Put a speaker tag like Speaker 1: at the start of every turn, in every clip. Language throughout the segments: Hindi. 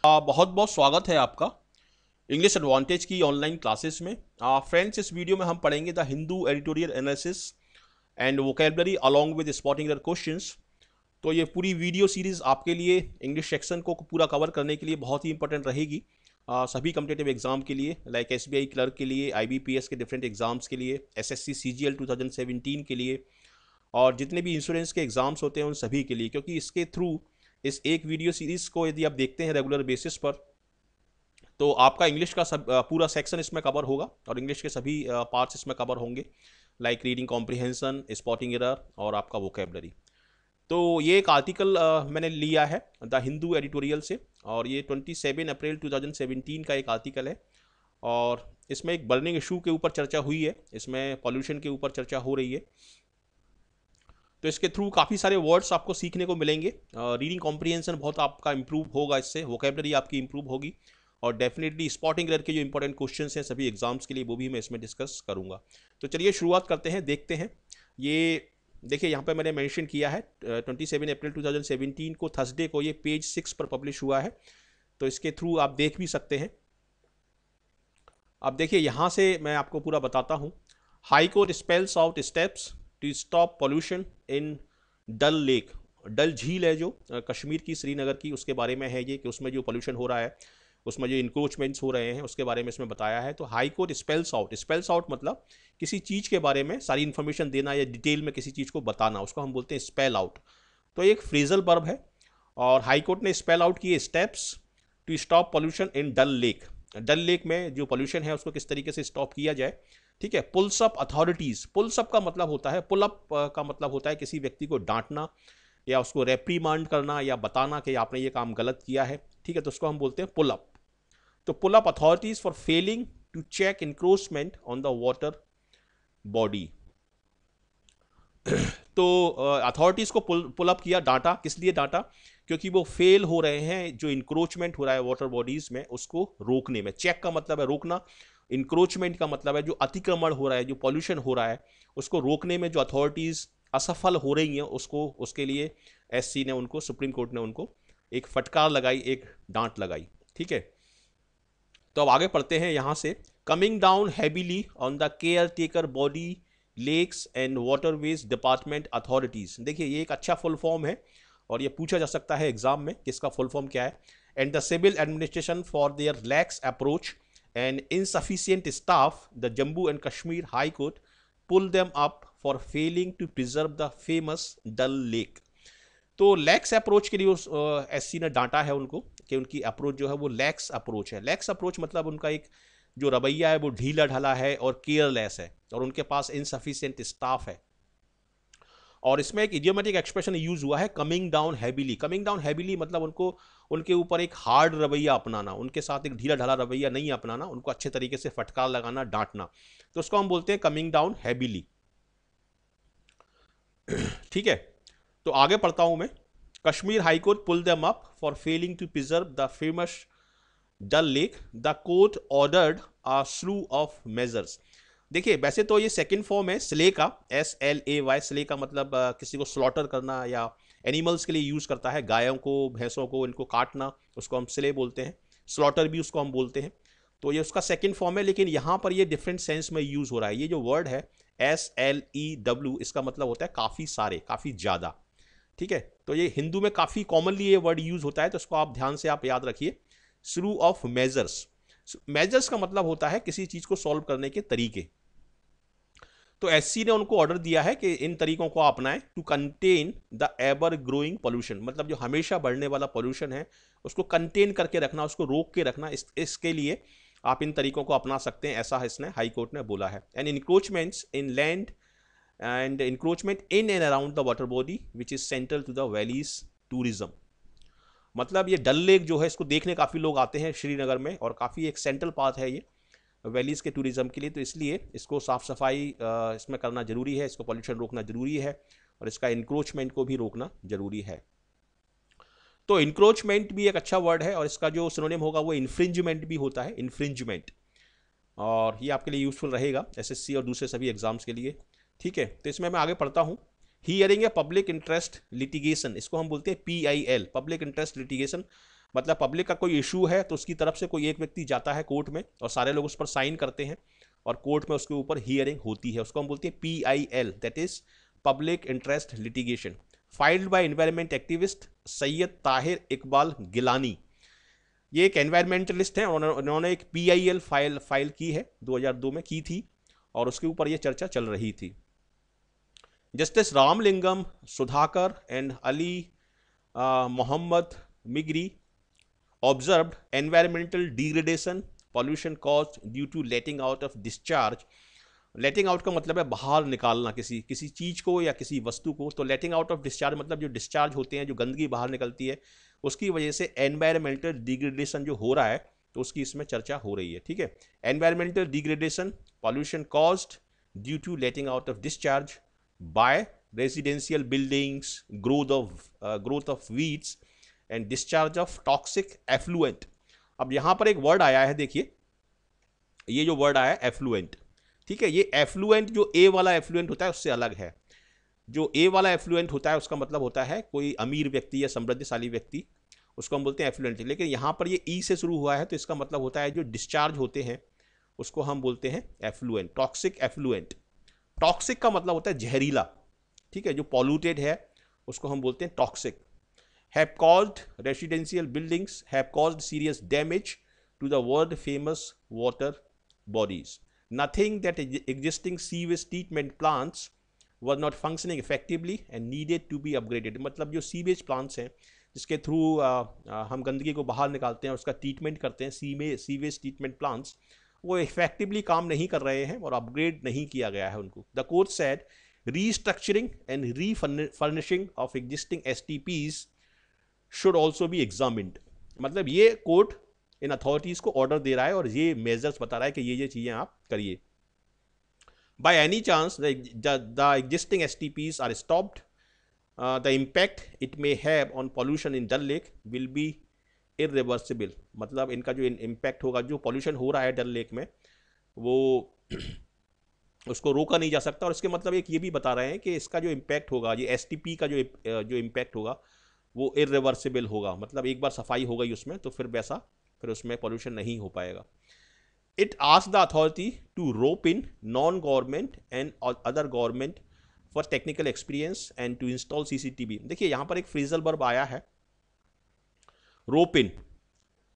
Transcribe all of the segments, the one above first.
Speaker 1: बहुत बहुत स्वागत है आपका इंग्लिश एडवांटेज की ऑनलाइन क्लासेस में। फ्रेंड्स, इस वीडियो में हम पढ़ेंगे the Hindu editorial analysis and vocabulary along with spotting error questions. तो ये पूरी वीडियो सीरीज आपके लिए इंग्लिश सेक्शन को पूरा कवर करने के लिए बहुत ही इंपॉर्टेंट रहेगी। सभी कम्पिटेटिव एग्जाम के लिए, लाइक एसबीआई क्लर्क के लिए, आईबीपीएस के डिफरेंट एग्जाम्स के लिए, एसएससी सीजीएल 2017 के लिए, और जितने भी इंश्योरेंस के एग्जाम्स होते हैं उन सभी के लिए। क्योंकि इसके थ्रू इस एक वीडियो सीरीज को यदि आप देखते हैं रेगुलर बेसिस पर, तो आपका इंग्लिश का पूरा सेक्शन इसमें कवर होगा और इंग्लिश के सभी पार्ट्स इसमें कवर होंगे, like reading comprehension, spotting error और आपका वोकेबलरी। तो ये एक आर्टिकल मैंने लिया है द हिंदू एडिटोरियल से, और ये 27 अप्रैल 2017 का एक आर्टिकल है। और इसमें एक बर्निंग इशू के ऊपर चर्चा हुई है, इसमें पॉल्यूशन के ऊपर चर्चा हो रही है। तो इसके थ्रू काफ़ी सारे वर्ड्स आपको सीखने को मिलेंगे। रीडिंग कॉम्प्रिहेंशन बहुत आपका इंप्रूव होगा, इससे वोकेबलरी आपकी इंप्रूव होगी, और डेफिनेटली स्पॉटिंग एरर के जो इंपॉर्टेंट क्वेश्चंस हैं सभी एग्जाम्स के लिए, वो भी मैं इसमें डिस्कस करूंगा। तो चलिए शुरुआत करते हैं, देखते हैं। ये देखिए यहाँ पे मैंने मेंशन किया है 27 अप्रैल 2017 को, थर्सडे को ये पेज 6 पर पब्लिश हुआ है। तो इसके थ्रू आप देख भी सकते हैं। अब देखिए यहाँ से मैं आपको पूरा बताता हूँ। High court spells out steps to stop pollution in Dal lake. Dal झील है जो कश्मीर की, श्रीनगर की, उसके बारे में है ये, कि उसमें जो पोल्यूशन हो रहा है, उसमें जो इंक्रोचमेंट्स हो रहे हैं, उसके बारे में इसमें बताया है। तो हाई कोर्ट स्पेल्स आउट मतलब किसी चीज़ के बारे में सारी इन्फॉर्मेशन देना या डिटेल में किसी चीज़ को बताना, उसको हम बोलते हैं स्पेल आउट। तो एक फ्रेजल वर्ब है, और हाई कोर्ट ने स्पेल आउट किए steps to stop pollution in Dal lake. Dal lake में जो पॉल्यूशन है उसको किस तरीके से स्टॉप किया जाए, ठीक है। Pulls up authorities, pulls up का मतलब होता है, पुल अप का मतलब होता है किसी व्यक्ति को डांटना या उसको रेप्रीमांड करना या बताना कि आपने ये काम गलत किया है, ठीक है। तो उसको हम बोलते हैं पुल अप। तो pull up authorities for failing to check encroachment on the water body. तो अथॉरिटीज को पुल अप किया, डांटा। किस लिए डांटा? क्योंकि वो फेल हो रहे हैं, जो इंक्रोचमेंट हो रहा है वाटर बॉडीज में उसको रोकने में। चेक का मतलब है रोकना, इंक्रोचमेंट का मतलब है जो अतिक्रमण हो रहा है, जो पॉल्यूशन हो रहा है, उसको रोकने में जो अथॉरिटीज असफल हो रही हैं, उसको, उसके लिए एससी ने उनको, सुप्रीम कोर्ट ने उनको एक फटकार लगाई, एक डांट लगाई, ठीक है। तो अब आगे पढ़ते हैं यहाँ से। Coming down heavily on the caretaker body lakes and waterways department authorities. देखिए ये एक अच्छा फुल फॉर्म है और ये पूछा जा सकता है एग्जाम में कि इसका फुल फॉर्म क्या है। And the civil administration for their lax approach and insufficient staff, the Jammu and Kashmir High Court pulled them up for failing to preserve the famous Dal Lake। तो लैक्स अप्रोच के लिए उस एससी ने डांटा है उनको कि उनकी अप्रोच जो है वो लैक्स अप्रोच है। लैक्स अप्रोच मतलब उनका एक जो रवैया है वो ढीला ढाला है और केयरलेस है, और उनके पास इनसफिशिएंट स्टाफ है। और इसमें एक इडियोमेटिक एक्सप्रेशन यूज हुआ है, coming down heavily. Coming down heavily मतलब उनको, उनके ऊपर एक हार्ड रवैया अपनाना, उनके साथ एक ढीला ढाला रवैया नहीं अपनाना, उनको अच्छे तरीके से फटकार लगाना, डांटना। तो उसको हम बोलते हैं कमिंग डाउन हैवीली, ठीक है। तो आगे पढ़ता हूं मैं। Kashmir high court pull them up for failing to preserve the famous Dal lake. The court ordered a slew of measures. देखिए वैसे तो ये सेकंड फॉर्म है स्ले का, SLAY। स्ले का मतलब किसी को स्लॉटर करना या एनिमल्स के लिए यूज करता है, गायों को, भैंसों को, इनको काटना, उसको हम स्ले बोलते हैं। स्लॉटर भी उसको हम बोलते हैं। तो ये उसका सेकंड फॉर्म है, लेकिन यहाँ पर ये डिफरेंट सेंस में यूज हो रहा है। ये जो वर्ड है SLEW, इसका मतलब होता है काफ़ी सारे, काफ़ी ज़्यादा, ठीक है। तो ये हिंदू में काफ़ी कॉमनली ये वर्ड यूज होता है, तो इसको आप ध्यान से आप याद रखिए। स्लू ऑफ मेजर्स, मेजर्स का मतलब होता है किसी चीज़ को सॉल्व करने के तरीके। तो एससी ने उनको ऑर्डर दिया है कि इन तरीकों को अपनाएं to contain the ever growing pollution. मतलब जो हमेशा बढ़ने वाला पॉल्यूशन है उसको कंटेन करके रखना, उसको रोक के रखना। इसके लिए आप इन तरीकों को अपना सकते हैं, ऐसा इसने हाई कोर्ट ने बोला है। And encroachments in land and encroachment in and around the water body which is central to the valley's tourism. मतलब ये डल लेक जो है इसको देखने काफ़ी लोग आते हैं श्रीनगर में, और काफ़ी एक सेंट्रल पार्ट है ये वैलीज़ के टूरिज्म के लिए। तो इसलिए इसको साफ़ सफाई इसमें करना ज़रूरी है, इसको पॉल्यूशन रोकना ज़रूरी है, और इसका इंक्रोचमेंट को भी रोकना ज़रूरी है। तो इंक्रोचमेंट भी एक अच्छा वर्ड है, और इसका जो सिनोनिम होगा वो इन्फ्रिंजमेंट भी होता है, इन्फ्रिंजमेंट। और ये आपके लिए यूजफुल रहेगा एसएससी और दूसरे सभी एग्जाम्स के लिए, ठीक है। तो इसमें मैं आगे पढ़ता हूँ। हियरिंग है पब्लिक इंटरेस्ट लिटिगेशन, इसको हम बोलते हैं PIL, पब्लिक इंटरेस्ट लिटिगेशन। मतलब पब्लिक का कोई इशू है तो उसकी तरफ से कोई एक व्यक्ति जाता है कोर्ट में और सारे लोग उस पर साइन करते हैं और कोर्ट में उसके ऊपर हियरिंग होती है, उसको हम बोलते हैं PIL, that is public interest litigation. Filed by environment activist Syed Tahir Iqbal Gilani, ये एक एनवायरमेंटलिस्ट हैं, उन्होंने एक PIL फाइल की है, 2002 में की थी और उसके ऊपर ये चर्चा चल रही थी। Justice Ramalingam Sudhakar and Ali Mohammad Magrey observed environmental degradation pollution caused due to letting out of discharge। Letting out का मतलब है बाहर निकालना किसी चीज को या किसी वस्तु को, तो लेटिंग आउट ऑफ डिस्चार्ज मतलब जो डिस्चार्ज होते हैं, जो गंदगी बाहर निकलती है, उसकी वजह से एनवायरमेंटल डिग्रेडेशन जो हो रहा है तो उसकी इसमें चर्चा हो रही है। ठीक है, environmental degradation pollution caused due to letting out of discharge by residential buildings, growth of weeds and discharge of toxic effluent. अब यहां पर एक वर्ड आया है, देखिए ये जो वर्ड आया है एफ्लुएंट, ठीक है, ये एफ्लुएंट जो ए वाला एफ्लुएंट होता है उससे अलग है। जो ए वाला एफ्लुएंट होता है उसका मतलब होता है कोई अमीर व्यक्ति या समृद्धशाली व्यक्ति, उसको हम बोलते हैं एफ्लुएंट। लेकिन यहां पर ये ई से शुरू हुआ है तो इसका मतलब होता है जो डिस्चार्ज होते हैं उसको हम बोलते हैं एफ्लुएंट, टॉक्सिक एफ्लुएंट। टॉक्सिक का मतलब होता है जहरीला, ठीक है, जो पॉल्यूटेड है उसको हम बोलते हैं toxic. have caused residential buildings have caused serious damage to the world famous water bodies. Nothing that existing sewage treatment plants were not functioning effectively and needed to be upgraded। मतलब जो सीवेज प्लांट्स हैं जिसके थ्रू हम गंदगी को बाहर निकालते हैं, उसका ट्रीटमेंट करते हैं, सीवेज ट्रीटमेंट प्लांट्स, वो इफेक्टिवली काम नहीं कर रहे हैं और अपग्रेड नहीं किया गया है उनको। The court said restructuring and refurnishing of existing STPs should also be examined. मतलब ये कोर्ट इन अथॉरिटीज को ऑर्डर दे रहा है और ये मेजर्स बता रहा है कि ये चीजें आप करिए। By any chance the existing STPs are stopped, the impact it may have on pollution in Dal lake will be irreversible. मतलब इनका जो इम्पैक्ट होगा, जो पॉल्यूशन हो रहा है डल लेक में, वो उसको रोका नहीं जा सकता। और इसके मतलब एक ये भी बता रहे हैं कि इसका जो इम्पैक्ट होगा, ये STP का जो इम्पैक्ट होगा वो इरिवर्सिबल होगा। मतलब एक बार सफाई हो गई उसमें तो फिर उसमें पॉल्यूशन नहीं हो पाएगा। It asked the authority to rope in non government and other government for technical experience and to install CCTV। देखिए यहां पर एक फ्रेजल वर्ब आया है रोप इन,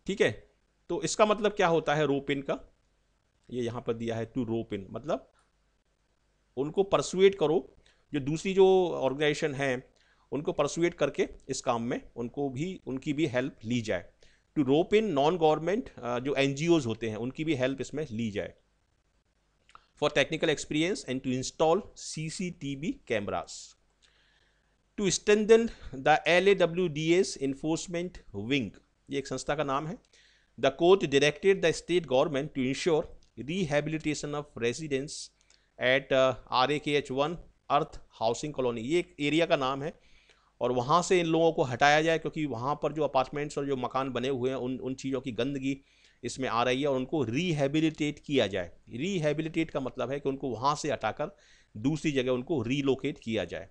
Speaker 1: ठीक है, तो इसका मतलब क्या होता है रोप इन का, ये यहां पर दिया है टू रोप इन, मतलब उनको परसुएट करो, जो दूसरी जो ऑर्गेनाइजेशन है उनको परसुएट करके इस काम में उनकी भी हेल्प ली जाए। To rope in non government, जो NGOs होते हैं उनकी भी हेल्प इसमें ली जाए। For technical experience and to install CCTV cameras. To strengthen the LAWDA's enforcement wing, ये एक संस्था का नाम है। The court directed the state government to ensure rehabilitation of residents at RAKH1 Arth housing colony, ये एक एरिया का नाम है, और वहाँ से इन लोगों को हटाया जाए क्योंकि वहाँ पर जो अपार्टमेंट्स और जो मकान बने हुए हैं उन चीज़ों की गंदगी इसमें आ रही है और उनको रिहेबिलिटेट किया जाए। रिहेबिलिटेट का मतलब है कि उनको वहाँ से हटाकर दूसरी जगह उनको रीलोकेट किया जाए।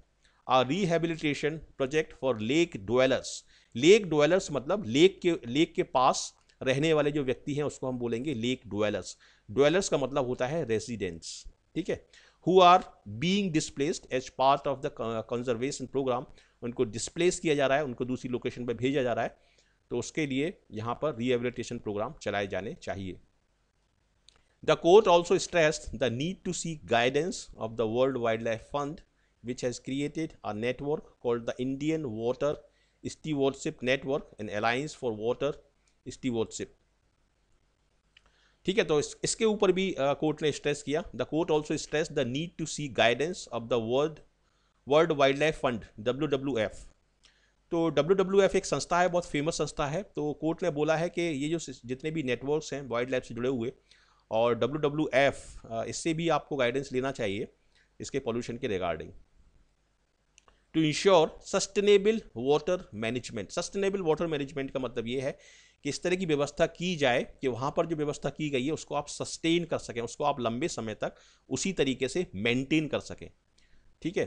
Speaker 1: A rehabilitation project for lake dwellers. Lake dwellers मतलब लेक के पास रहने वाले जो व्यक्ति हैं उसको हम बोलेंगे लेक ड्वेलर्स। ड्वेलर्स का मतलब होता है रेजिडेंट्स, ठीक है, who are being displaced as part of the conservation programme. उनको डिस्प्लेस किया जा रहा है, उनको दूसरी लोकेशन पर भेजा जा रहा है, तो उसके लिए यहाँ पर रिहेबिलिटेशन प्रोग्राम चलाए जाने चाहिए। The court also stressed the need to seek guidance of the World Wildlife Fund which has created a network called the Indian Water Stewardship Network, an alliance for water stewardship। ठीक है, तो इसके ऊपर भी कोर्ट ने स्ट्रेस किया। The court also stress the need to see guidance of the World Wildlife Fund WWF। तो WWF एक संस्था है, बहुत फेमस संस्था है। तो कोर्ट ने बोला है कि ये जो जितने भी नेटवर्क्स हैं वाइल्ड लाइफ से जुड़े हुए, और WWF इससे भी आपको गाइडेंस लेना चाहिए इसके पॉल्यूशन के regarding. To ensure sustainable water management. Sustainable water management का मतलब ये है कि इस तरह की व्यवस्था की जाए कि वहाँ पर जो व्यवस्था की गई है उसको आप सस्टेन कर सकें, उसको आप लंबे समय तक उसी तरीके से मेंटेन कर सकें, ठीक है।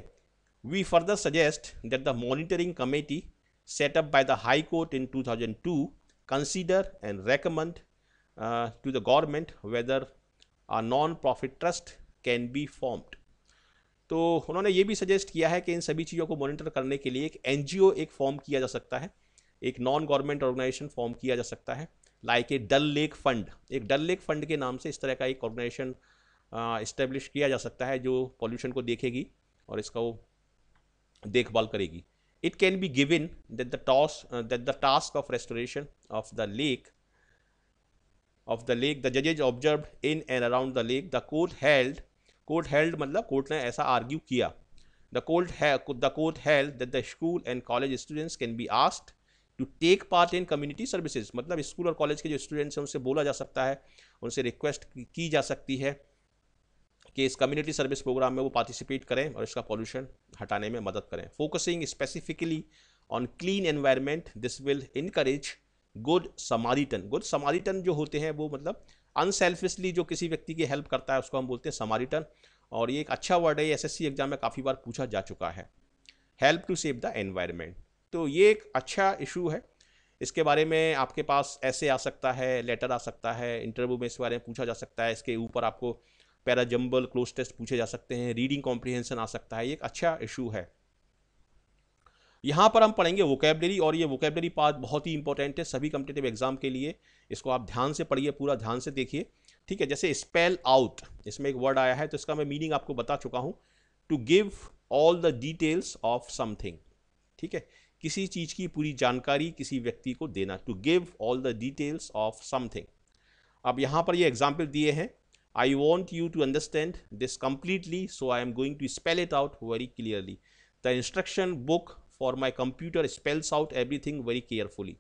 Speaker 1: We further suggest that the monitoring committee set up by the High Court in 2002 consider and recommend to the government whether a non-profit trust can be formed. तो उन्होंने ये भी सजेस्ट किया है कि इन सभी चीज़ों को मॉनिटर करने के लिए एक एनजीओ एक फॉर्म किया जा सकता है, एक नॉन गवर्नमेंट ऑर्गेनाइजेशन फॉर्म किया जा सकता है, like a Dal lake fund. एक डल लेक फंड के नाम से इस तरह का एक ऑर्गेनाइजेशन इस्टेब्लिश किया जा सकता है जो पॉल्यूशन को देखेगी और इसका वो देखभाल करेगी। It can be given that the task of restoration of the lake the judges observed in and around the lake. The court held मतलब कोर्ट ने ऐसा आर्ग्यू किया। The court held that the school and college students can be asked to take part in community services। मतलब स्कूल और कॉलेज के जो स्टूडेंट्स हैं उनसे बोला जा सकता है, उनसे रिक्वेस्ट की जा सकती है कि इस कम्युनिटी सर्विस प्रोग्राम में वो पार्टिसिपेट करें और इसका पॉल्यूशन हटाने में मदद करें। Focusing specifically on clean environment, this will encourage good Samaritan. Good Samaritan जो होते हैं वो मतलब अनसेल्फिशली जो किसी व्यक्ति की हेल्प करता है उसको हम बोलते हैं समारिटन, और ये एक अच्छा वर्ड है, एसएससी एग्जाम में काफ़ी बार पूछा जा चुका है। Help to save the environment, तो ये एक अच्छा इशू है। इसके बारे में आपके पास ऐसे आ सकता है, लेटर आ सकता है, इंटरव्यू में इस बारे में पूछा जा सकता है। इसके ऊपर आपको पैराजम्बल क्लोज टेस्ट पूछे जा सकते हैं, रीडिंग कॉम्प्रिहेंशन आ सकता है। ये एक अच्छा इशू है। यहाँ पर हम पढ़ेंगे वोकैबलरी, और ये वोकैबलरी पार्ट बहुत ही इंपॉर्टेंट है सभी कॉम्पिटिटिव एग्जाम के लिए। इसको आप ध्यान से पढ़िए, पूरा ध्यान से देखिए, ठीक है। जैसे स्पेल आउट, इसमें एक वर्ड आया है तो इसका मैं मीनिंग आपको बता चुका हूँ। To give all the details of something, ठीक है, किसी चीज़ की पूरी जानकारी किसी व्यक्ति को देना। To give all the details of something. अब यहाँ पर ये एग्जाम्पल दिए हैं। I want you to understand this completely, so I am going to spell it out very clearly. The instruction book for my computer spells out everything very carefully,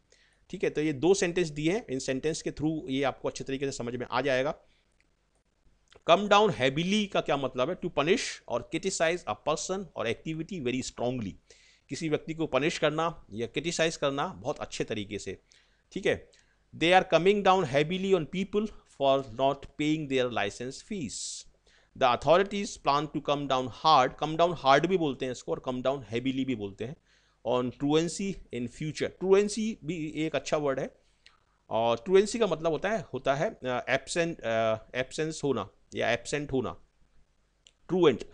Speaker 1: ठीक है। तो ये दो सेंटेंस दिए हैं, इन सेंटेंस के थ्रू ये आपको अच्छे तरीके से समझ में आ जाएगा। कम डाउन हैबिली का क्या मतलब है? टू पनिश और क्रिटिसाइज अ पर्सन और एक्टिविटी वेरी स्ट्रांगली। किसी व्यक्ति को पनिश करना या क्रिटिसाइज करना बहुत अच्छे तरीके से, ठीक है। They are coming down heavily on people for not paying their license fee. The authorities plan to come down hard भी बोलते हैं इसको और कम डाउन हैबिली भी बोलते हैं, ऑन ट्रूएंसी इन फ्यूचर। ट्रूएंसी भी एक अच्छा वर्ड है, और ट्रूएंसी का मतलब होता है एब्सेंस होना या एब्सेंट होना। ट्रूएंट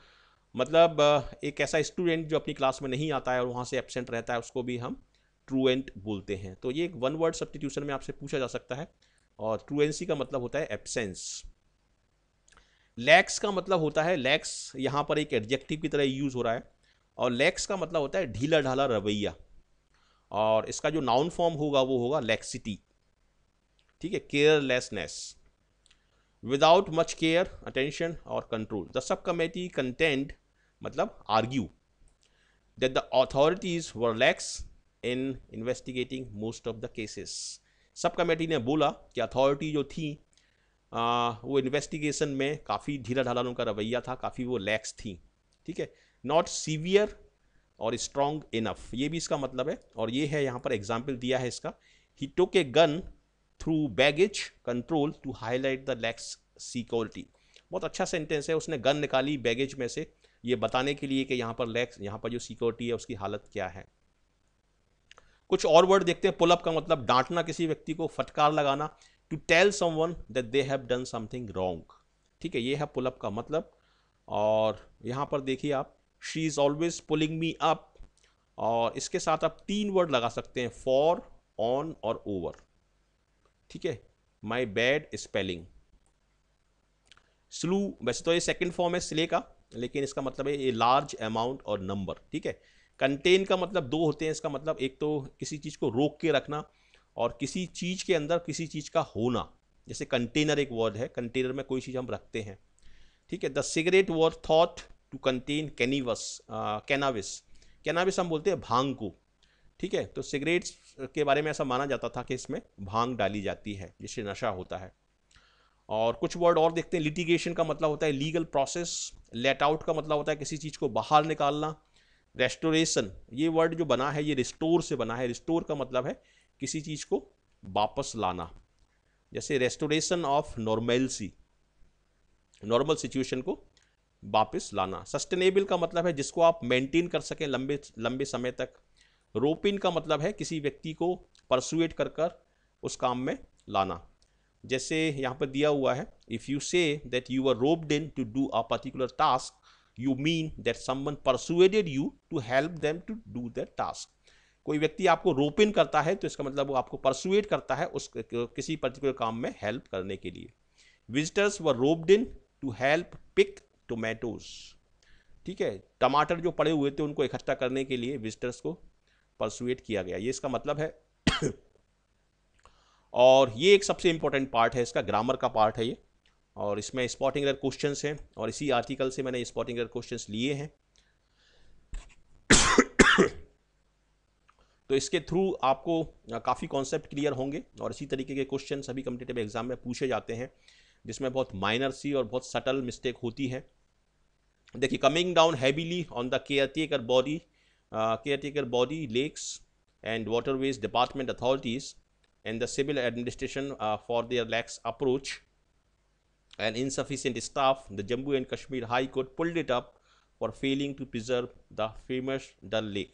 Speaker 1: मतलब एक ऐसा स्टूडेंट जो अपनी क्लास में नहीं आता है और वहाँ से एब्सेंट रहता है, उसको भी हम ट्रूएंट बोलते हैं। तो ये एक वन वर्ड सब्स्टिट्यूशन में आपसे पूछा जा सकता है, और ट्रूएंसी का मतलब होता है एब्सेंस। लैक्स का मतलब होता है, लैक्स यहाँ पर एक एडजेक्टिव की तरह यूज हो रहा है, और लैक्स का मतलब होता है ढीला ढाला रवैया, और इसका जो नाउन फॉर्म होगा वो होगा लैक्सिटी, ठीक है, carelessness. Without much care, attention और control. The sub committee contend मतलब argue that the authorities were lax in investigating most of the cases. Sub committee ने बोला कि अथॉरिटी जो थी वो इन्वेस्टिगेशन में काफ़ी ढीला ढाला उनका रवैया था, काफ़ी वो लैक्स थी, ठीक है। नॉट सीवियर और स्ट्रॉन्ग इनफ, ये भी इसका मतलब है, और ये है यहाँ पर एग्जाम्पल दिया है इसका। He took a gun through baggage control to highlight the lax security. बहुत अच्छा सेंटेंस है, उसने गन निकाली बैगेज में से ये बताने के लिए कि यहाँ पर जो सिक्योरिटी है उसकी हालत क्या है। कुछ और वर्ड देखते हैं। पुल अप का मतलब डांटना किसी व्यक्ति को, फटकार लगाना, to tell someone that they have done something wrong, ठीक है, ये है पुल अप का मतलब। और यहाँ पर देखिए आप, she is always pulling me up, और इसके साथ आप तीन वर्ड लगा सकते हैं, फॉर, ऑन और ओवर, ठीक है। My bad spelling. स्लू, वैसे तो ये सेकंड फॉर्म है स्ले का, लेकिन इसका मतलब है ए लार्ज अमाउंट और नंबर, ठीक है। कंटेन का मतलब दो होते हैं, इसका मतलब एक तो किसी चीज़ को रोक के रखना, और किसी चीज़ के अंदर किसी चीज़ का होना। जैसे कंटेनर एक वर्ड है, कंटेनर में कोई चीज़ हम रखते हैं, ठीक है। The cigarette was thought to contain cannabis. Cannabis हम बोलते हैं भांग को, ठीक है। तो सिगरेट्स के बारे में ऐसा माना जाता था कि इसमें भांग डाली जाती है जिससे नशा होता है। और कुछ वर्ड और देखते हैं। लिटिगेशन का मतलब होता है लीगल प्रोसेस। लेट आउट का मतलब होता है किसी चीज़ को बाहर निकालना। रेस्टोरेशन, ये वर्ड जो बना है ये रिस्टोर से बना है। रिस्टोर का मतलब है किसी चीज़ को वापस लाना, जैसे restoration of normalcy, normal situation को वापस लाना। सस्टेनेबल का मतलब है जिसको आप मेंटेन कर सकें लंबे लंबे समय तक। रोप इन का मतलब है किसी व्यक्ति को परसुएट कर कर उस काम में लाना। जैसे यहाँ पर दिया हुआ है, if you say that you are roped in to do a particular task, you mean that someone persuaded you to help them to do that task. कोई व्यक्ति आपको रोप इन करता है तो इसका मतलब वो आपको परसुएट करता है उस किसी पर्टिकुलर काम में हेल्प करने के लिए। Visitors were roped in to help pick tomatoes. ठीक है, टमाटर जो पड़े हुए थे उनको इकट्ठा करने के लिए विजिटर्स को परसुएट किया गया, ये इसका मतलब है। और ये एक सबसे इंपॉर्टेंट पार्ट है, इसका ग्रामर का पार्ट है ये, और इसमें स्पॉटिंग एरर क्वेश्चंस हैं और इसी आर्टिकल से मैंने स्पॉटिंग एरर क्वेश्चंस लिए हैं। तो इसके थ्रू आपको काफ़ी कॉन्सेप्ट क्लियर होंगे और इसी तरीके के क्वेश्चन सभी कॉम्पिटिटिव एग्जाम में पूछे जाते हैं, जिसमें बहुत माइनर सी और बहुत सटल मिस्टेक होती है। देखिए, coming down heavily on the caretaker body lakes and waterways department authorities and the civil administration for their lax approach and insufficient staff, the Jammu and Kashmir High Court pulled it up for failing to preserve the famous Dal Lake.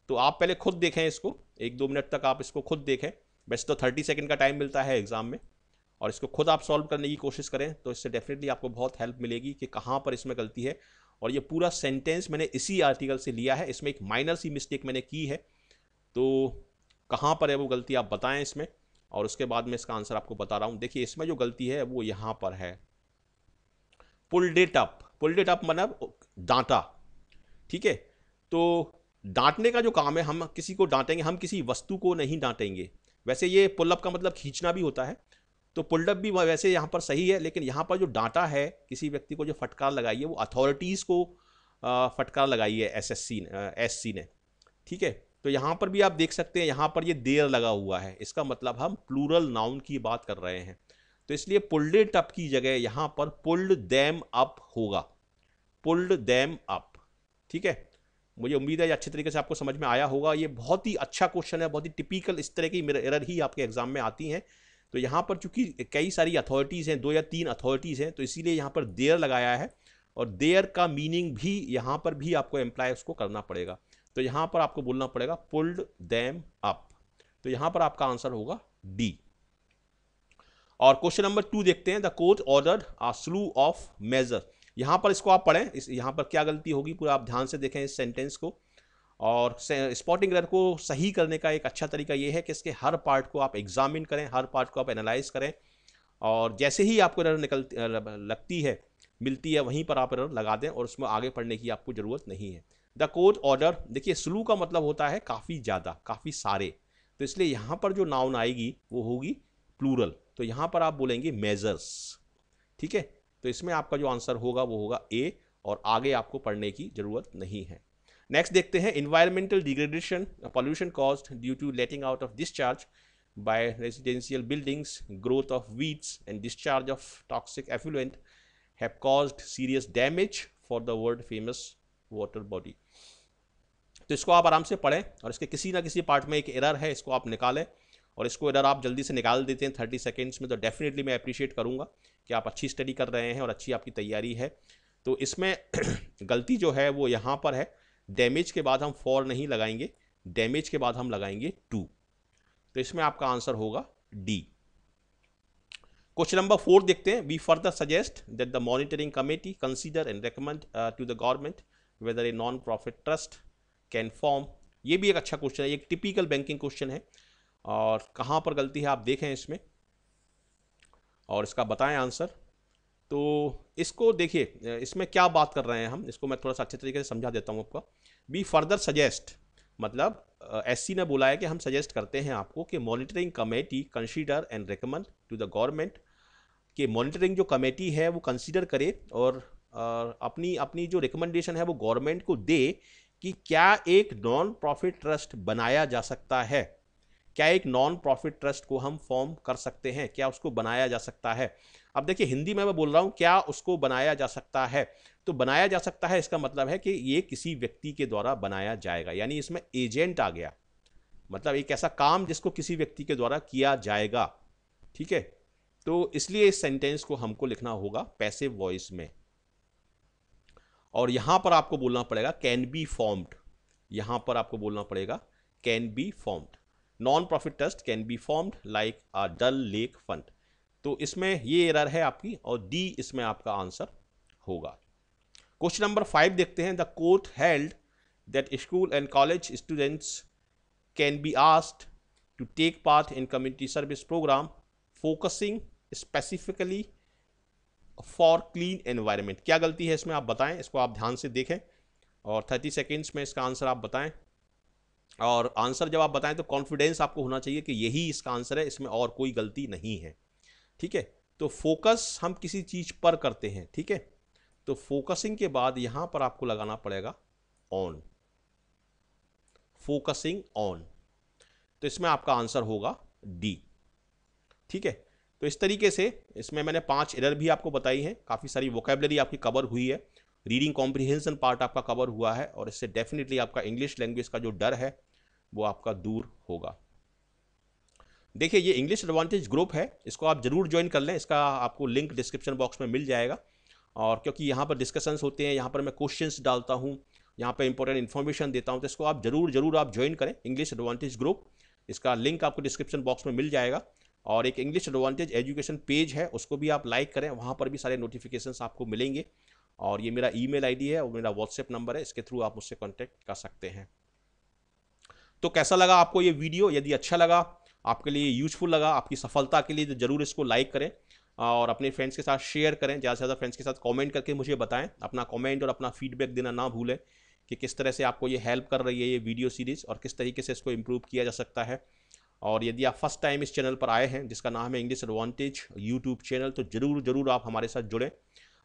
Speaker 1: तो आप पहले खुद देखें इसको, 1-2 मिनट तक आप इसको खुद देखें। वैसे तो 30 सेकंड का टाइम मिलता है एग्जाम में, और इसको खुद आप सॉल्व करने की कोशिश करें तो इससे डेफिनेटली आपको बहुत हेल्प मिलेगी कि कहाँ पर इसमें गलती है। और ये पूरा सेंटेंस मैंने इसी आर्टिकल से लिया है, इसमें एक माइनर सी मिस्टेक मैंने की है, तो कहाँ पर है वो गलती आप बताएं इसमें, और उसके बाद मैं इसका आंसर आपको बता रहा हूँ। देखिए, इसमें जो गलती है वो यहाँ पर है, pulled it up. Pulled it up मतलब डांटा। ठीक है, तो डांटने का जो काम है, हम किसी को डांटेंगे, हम किसी वस्तु को नहीं डांटेंगे। वैसे ये पुल अप का मतलब खींचना भी होता है, तो पुल्ड अप भी वैसे यहाँ पर सही है, लेकिन यहाँ पर जो डांटा है, किसी व्यक्ति को जो फटकार लगाई है वो अथॉरिटीज़ को फटकार लगाई है एससी ने। ठीक है, तो यहाँ पर भी आप देख सकते हैं, यहाँ पर ये देयर लगा हुआ है, इसका मतलब हम प्लूरल नाउन की बात कर रहे हैं। तो इसलिए पुल्ड इट अप की जगह यहाँ पर पुल्ड देम अप होगा, पुल्ड देम अप। ठीक है, मुझे उम्मीद है ये अच्छे तरीके से आपको समझ में आया होगा। ये बहुत ही अच्छा क्वेश्चन है, बहुत ही टिपिकल इस तरह की एरर ही आपके एग्जाम में आती हैं। तो यहाँ पर चूंकि कई सारी अथॉरिटीज़ हैं, 2 या 3 अथॉरिटीज़ हैं, तो इसीलिए यहाँ पर देयर लगाया है, और देयर का मीनिंग भी यहाँ पर भी आपको एम्प्लॉय उसको करना पड़ेगा। तो यहाँ पर आपको बोलना पड़ेगा पुल्ड देम अप। तो यहाँ पर आपका आंसर होगा डी। और क्वेश्चन नंबर 2 देखते हैं, the court ordered a slew of measure. यहाँ पर इसको आप पढ़ें, यहाँ पर क्या गलती होगी पूरा आप ध्यान से देखें इस सेंटेंस को। और स्पॉटिंग एरर को सही करने का एक अच्छा तरीका ये है कि इसके हर पार्ट को आप एग्जामिन करें, हर पार्ट को आप एनालाइज करें, और जैसे ही आपको एरर लगती है, मिलती है, वहीं पर आप एरर लगा दें और उसमें आगे पढ़ने की आपको ज़रूरत नहीं है। द कोर्ट ऑर्डर, देखिए स्लू का मतलब होता है काफ़ी ज़्यादा, काफ़ी सारे, तो इसलिए यहाँ पर जो नाउन आएगी वो होगी प्लूरल, तो यहाँ पर आप बोलेंगे मेजर्स। ठीक है, तो इसमें आपका जो आंसर होगा वो होगा ए, और आगे आपको पढ़ने की ज़रूरत नहीं है। नेक्स्ट देखते हैं, environmental degradation, pollution caused due to letting out of discharge by residential buildings, growth of weeds and discharge of toxic effluent have caused serious damage for the world famous water body. तो इसको आप आराम से पढ़ें, और इसके किसी ना किसी पार्ट में एक एरर है, इसको आप निकालें, और इसको एरर आप जल्दी से निकाल देते हैं 30 सेकेंड्स में, तो डेफिनेटली मैं अप्रिशिएट करूंगा कि आप अच्छी स्टडी कर रहे हैं और अच्छी आपकी तैयारी है। तो इसमें गलती जो है वो यहाँ पर है, डैमेज के बाद हम फॉर नहीं लगाएंगे, डैमेज के बाद हम लगाएंगे टू, तो इसमें आपका आंसर होगा डी। क्वेश्चन नंबर 4 देखते हैं, we further suggest that the monitoring committee consider and recommend to the government whether a non profit trust can form. ये भी एक अच्छा क्वेश्चन है, एक टिपिकल बैंकिंग क्वेश्चन है, और कहाँ पर गलती है आप देखें इसमें और इसका बताएं आंसर। तो इसको देखिए, इसमें क्या बात कर रहे हैं हम, इसको मैं थोड़ा सा अच्छे तरीके से समझा देता हूँ आपको। वी फर्दर सजेस्ट मतलब एससी ने बोला है कि हम सजेस्ट करते हैं आपको कि monitoring committee consider and recommend to the government, कि मॉनिटरिंग जो कमेटी है वो कंसीडर करे और अपनी अपनी जो रिकमेंडेशन है वो गवर्नमेंट को दे कि क्या एक नॉन प्रॉफिट ट्रस्ट बनाया जा सकता है, क्या एक नॉन प्रॉफिट ट्रस्ट को हम फॉर्म कर सकते हैं, क्या उसको बनाया जा सकता है। अब देखिए, हिंदी में मैं बोल रहा हूँ क्या उसको बनाया जा सकता है, तो बनाया जा सकता है इसका मतलब है कि ये किसी व्यक्ति के द्वारा बनाया जाएगा, यानी इसमें एजेंट आ गया, मतलब एक ऐसा काम जिसको किसी व्यक्ति के द्वारा किया जाएगा। ठीक है, तो इसलिए इस सेंटेंस को हमको लिखना होगा पैसिव वॉइस में। और यहां पर आपको बोलना पड़ेगा कैन बी फॉर्म्ड, यहां पर आपको बोलना पड़ेगा can be formed. Non profit trust can be formed like a Dal lake fund. तो इसमें ये एरर है आपकी, और डी इसमें आपका आंसर होगा। क्वेश्चन नंबर 5 देखते हैं। The court held that school and college students can be asked to take part in community service programme focusing specifically for clean environment. क्या गलती है इसमें आप बताएं, इसको आप ध्यान से देखें और 30 सेकेंड्स में इसका आंसर आप बताएं। और आंसर जब आप बताएं तो कॉन्फिडेंस आपको होना चाहिए कि यही इसका आंसर है, इसमें और कोई गलती नहीं है। ठीक है, तो फोकस हम किसी चीज पर करते हैं। ठीक है, तो फोकसिंग के बाद यहां पर आपको लगाना पड़ेगा ऑन, फोकसिंग ऑन। तो इसमें आपका आंसर होगा डी। ठीक है, तो इस तरीके से इसमें मैंने 5 एरर भी आपको बताई हैं, काफ़ी सारी वोकेबलरी आपकी कवर हुई है, रीडिंग कॉम्प्रिहेंशन पार्ट आपका कवर हुआ है, और इससे डेफिनेटली आपका इंग्लिश लैंग्वेज का जो डर है वो आपका दूर होगा। देखिए, ये इंग्लिश एडवांटेज ग्रुप है, इसको आप जरूर ज्वाइन कर लें, इसका आपको लिंक डिस्क्रिप्शन बॉक्स में मिल जाएगा। और क्योंकि यहाँ पर डिस्कशंस होते हैं, यहाँ पर मैं क्वेश्चंस डालता हूँ, यहाँ पर इंपॉर्टेंट इन्फॉर्मेशन देता हूँ, तो इसको आप जरूर आप ज्वाइन करें, इंग्लिश एडवांटेज ग्रुप। इसका लिंक आपको डिस्क्रिप्शन बॉक्स में मिल जाएगा। और एक इंग्लिश एडवांटेज एजुकेशन पेज है, उसको भी आप लाइक करें, वहाँ पर भी सारे नोटिफिकेशंस आपको मिलेंगे। और ये मेरा ईमेल आईडी है और मेरा व्हाट्सएप नंबर है, इसके थ्रू आप मुझसे कांटेक्ट कर सकते हैं। तो कैसा लगा आपको ये वीडियो? यदि अच्छा लगा, आपके लिए यूजफुल लगा, आपकी सफलता के लिए, तो जरूर इसको लाइक करें और अपने फ्रेंड्स के साथ शेयर करें। ज़्यादा से ज़्यादा फ्रेंड्स के साथ कमेंट करके मुझे बताएं, अपना कमेंट और अपना फीडबैक देना ना भूलें कि किस तरह से आपको ये हेल्प कर रही है ये वीडियो सीरीज़, और किस तरीके से इसको इम्प्रूव किया जा सकता है। और यदि आप फर्स्ट टाइम इस चैनल पर आए हैं, जिसका नाम है इंग्लिश एडवांटेज यूट्यूब चैनल, तो जरूर आप हमारे साथ जुड़ें।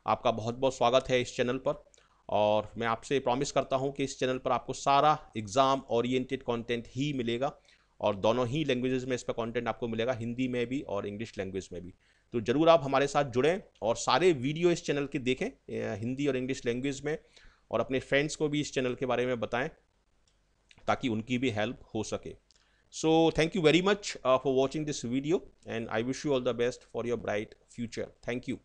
Speaker 1: आपका बहुत बहुत स्वागत है इस चैनल पर। और मैं आपसे प्रॉमिस करता हूं कि इस चैनल पर आपको सारा एग्ज़ाम ओरिएंटेड कंटेंट ही मिलेगा, और दोनों ही लैंग्वेजेस में इस पर कंटेंट आपको मिलेगा, हिंदी में भी और इंग्लिश लैंग्वेज में भी। तो ज़रूर आप हमारे साथ जुड़ें और सारे वीडियो इस चैनल के देखें हिंदी और इंग्लिश लैंग्वेज में, और अपने फ्रेंड्स को भी इस चैनल के बारे में बताएं ताकि उनकी भी हेल्प हो सके। So thank you very much for watching this video, and I wish you all the best for your bright future. Thank you.